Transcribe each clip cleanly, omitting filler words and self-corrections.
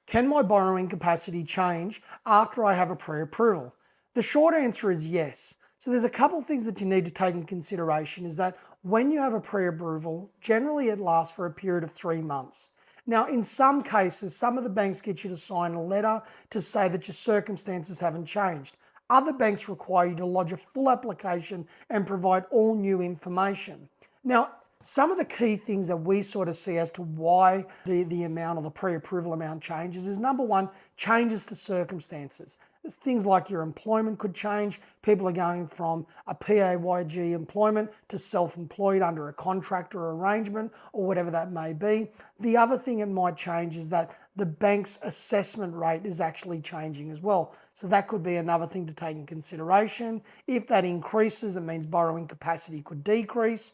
Can my borrowing capacity change after I have a pre-approval? The short answer is yes. So there's a couple things that you need to take in consideration is that when you have a pre-approval, generally it lasts for a period of 3 months. Now, in some cases, some of the banks get you to sign a letter to say that your circumstances haven't changed. Other banks require you to lodge a full application and provide all new information. Now, some of the key things that we sort of see as to why the amount or the pre-approval amount changes is number one, changes to circumstances. There's things like your employment could change. People are going from a PAYG employment to self-employed under a contractor arrangement or whatever that may be. The other thing it might change is that the bank's assessment rate is actually changing as well. So that could be another thing to take in consideration. If that increases, it means borrowing capacity could decrease.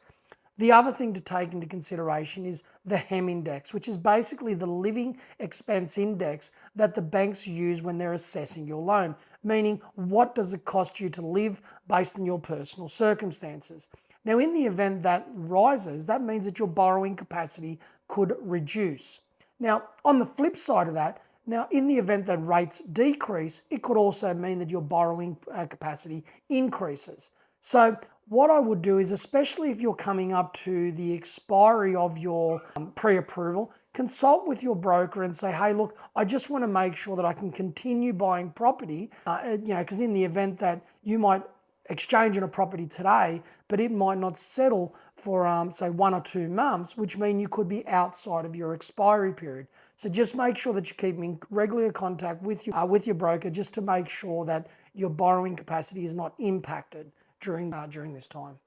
The other thing to take into consideration is the HEM index, which is basically the living expense index that the banks use when they're assessing your loan, meaning what does it cost you to live based on your personal circumstances. Now, in the event that rises, that means that your borrowing capacity could reduce. Now, on the flip side of that, now in the event that rates decrease, it could also mean that your borrowing capacity increases. So what I would do is, especially if you're coming up to the expiry of your pre-approval, consult with your broker and say, hey, look, I just want to make sure that I can continue buying property, because in the event that you might exchange on a property today, but it might not settle for, say, 1 or 2 months, which mean you could be outside of your expiry period. So just make sure that you keep in regular contact with your broker just to make sure that your borrowing capacity is not impacted during this time.